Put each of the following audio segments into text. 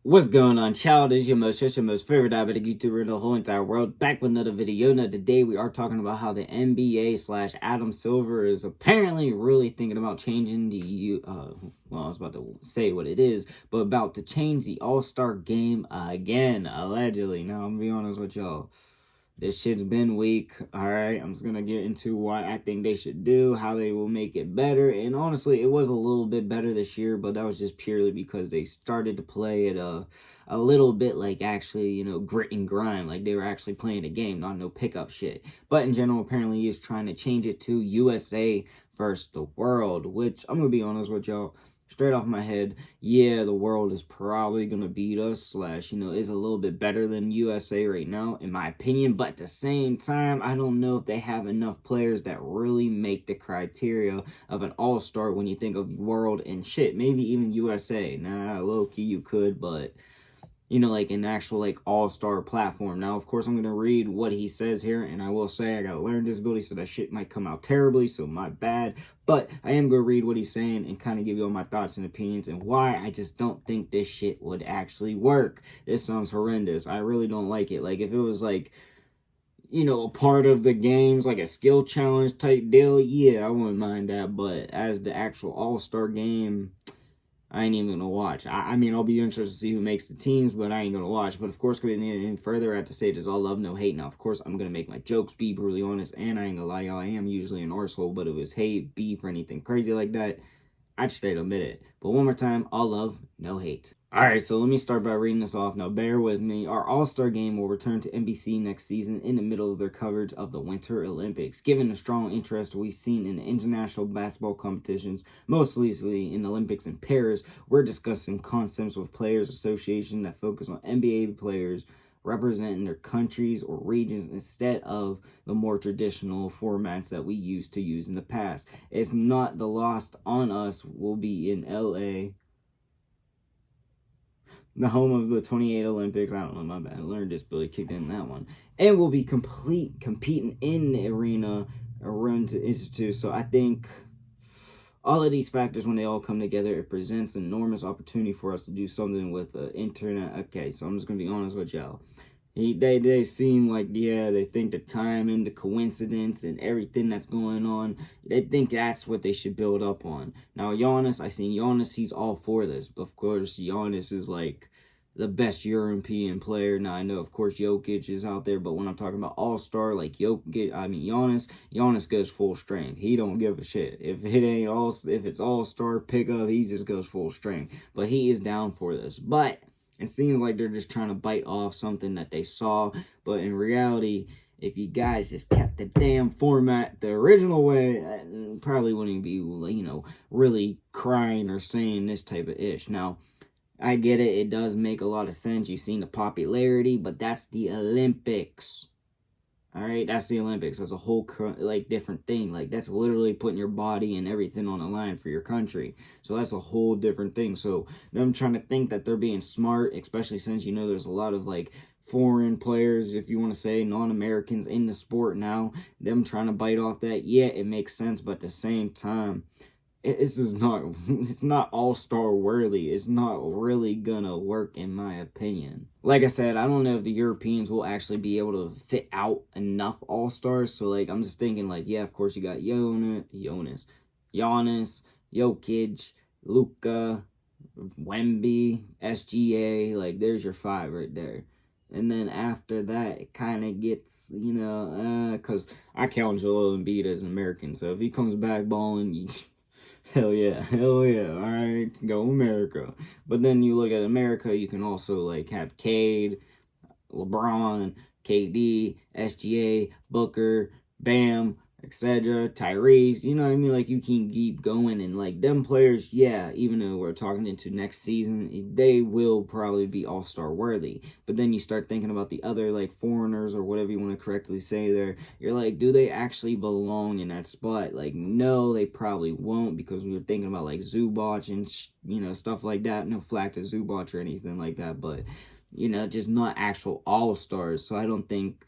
What's going on, child? It's your most favorite diabetic YouTuber in the whole entire world. Back with another video. Now, today we are talking about how the NBA slash Adam Silver is apparently really thinking about changing the, well, I was about to say what it is, but about to change the All-Star game again, allegedly. Now, I'm gonna be honest with y'all. This shit's been weak, alright? I'm just gonna get into what I think they should do, how they will make it better, and honestly, it was a little bit better this year, but that was just purely because they started to play it a little bit like actually, grit and grind, like they were actually playing a game, not no pickup shit. But in general, apparently he's trying to change it to USA versus the world, which I'm gonna be honest with y'all. Straight off my head, yeah, the world is probably going to beat us, slash, is a little bit better than USA right now, in my opinion. But at the same time, I don't know if they have enough players that really make the criteria of an all-star when you think of world and shit. Maybe even USA. Nah, low-key you could, but like an actual like all-star platform. Now, of course, I'm going to read what he says here, and I will say I got to learn disability, so that shit might come out terribly, so my bad. But I am going to read what he's saying and kind of give you all my thoughts and opinions and why I just don't think this shit would actually work. This sounds horrendous. I really don't like it. Like, if it was like, a part of the games, like a skill challenge type deal, yeah, I wouldn't mind that. But as the actual all-star game, I ain't even gonna watch. I mean, I'll be interested to see who makes the teams, but I ain't gonna watch. But of course, going any further, I have to say there's all love, no hate. Now, of course, I'm gonna make my jokes, be brutally honest, and I ain't gonna lie, y'all, I am usually an arsehole, but if it was hate, beef, or anything crazy like that, I'd straight admit it. But one more time, all love, no hate. Alright, so let me start by reading this off. Now, bear with me. Our All-Star game will return to NBC next season in the middle of their coverage of the Winter Olympics. Given the strong interest we've seen in the international basketball competitions, most recently in the Olympics in Paris, we're discussing concepts with Players Association that focus on NBA players representing their countries or regions instead of the more traditional formats that we used to use in the past. It's not the Lost on Us will be in LA, the home of the 28 Olympics. I don't know, my bad. I learned disability kicked in that one. And will be competing in the arena around the institute. So I think all of these factors, when they all come together, it presents an enormous opportunity for us to do something with the internet. Okay, so I'm just going to be honest with y'all. They seem like, yeah, they think the time and the coincidence and everything that's going on, they think that's what they should build up on. Now, Giannis, I seen Giannis, he's all for this. But of course, Giannis is like the best European player. Now, I know, of course, Jokic is out there, but when I'm talking about all-star, like Giannis goes full strength. He don't give a shit. If it's all-star pickup, he just goes full strength. But he is down for this. But it seems like they're just trying to bite off something that they saw. But in reality, if you guys just kept the damn format the original way, probably wouldn't be, really crying or saying this type of ish. Now, I get it. It does make a lot of sense. You've seen the popularity, but that's the Olympics. All right, that's the Olympics. That's a whole different thing. Like, that's literally putting your body and everything on the line for your country. So that's a whole different thing. So them trying to think that they're being smart, especially since there's a lot of like foreign players, if you want to say non-Americans in the sport now, them trying to bite off that, yeah, it makes sense, but at the same time, it's not all-star worthy. It's not really gonna work, in my opinion. Like I said, I don't know if the Europeans will actually be able to fit out enough all-stars. So like, I'm just thinking like, yeah, of course you got Giannis, Jokic, Luka, Wemby, SGA. Like, there's your five right there. And then after that, it kind of gets, because I count Joel Embiid as an American. So if he comes back balling, hell yeah, all right, go America. But then you look at America, you can also like have Cade, LeBron, KD, SGA, Booker, Bam, etc., Tyrese, you know what I mean? Like, you can keep going, and like them players, yeah, even though we're talking into next season, they will probably be all-star worthy. But then you start thinking about the other like foreigners or whatever you want to correctly say there. You're like, do they actually belong in that spot? Like, no, they probably won't, because we were thinking about like Zubac and stuff like that. No flack to Zubac or anything like that, but you know, just not actual all-stars. So I don't think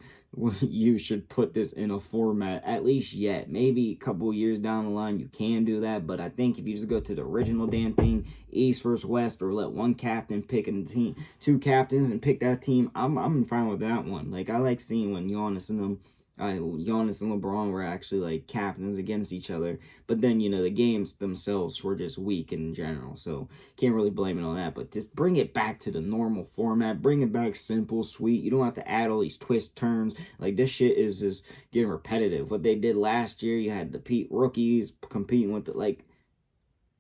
you should put this in a format, at least yet. Maybe a couple years down the line you can do that, but I think if you just go to the original damn thing, East versus West, or let one captain pick a team, two captains and pick that team, I'm fine with that one. Like, I like seeing when Giannis and LeBron were actually like captains against each other, but then, you know, the games themselves were just weak in general, so can't really blame it on that. But just bring it back to the normal format, bring it back simple, sweet. You don't have to add all these twist turns. Like, this shit is just getting repetitive. What they did last year, you had the rookies competing with the, like,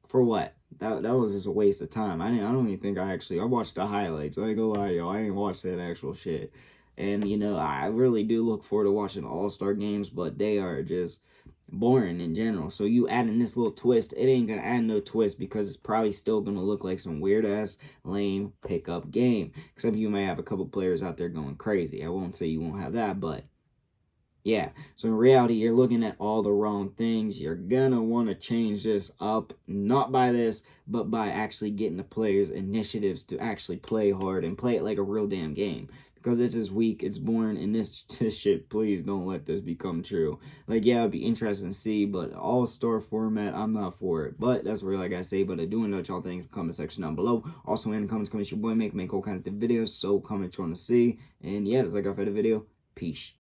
for what? That was just a waste of time. I don't even think I watched the highlights. I ain't gonna lie, yo, I ain't watched that actual shit. And, you know, I really do look forward to watching All-Star games, but they are just boring in general. So you adding this little twist, it ain't gonna add no twist, because it's probably still gonna look like some weird-ass, lame pickup game. Except you may have a couple players out there going crazy. I won't say you won't have that, but yeah, so in reality, you're looking at all the wrong things. You're gonna want to change this up, not by this, but by actually getting the players initiatives to actually play hard and play it like a real damn game. Because it's just weak, it's boring, and this shit, please don't let this become true. Like, yeah, it'd be interesting to see, but all-star format, I'm not for it. But that's really, like I say, but I do know what y'all think in the comment section down below. Also, in the comments, your boy make all kinds of videos, so comment you want to see. And yeah, that's like I for the video. Peace.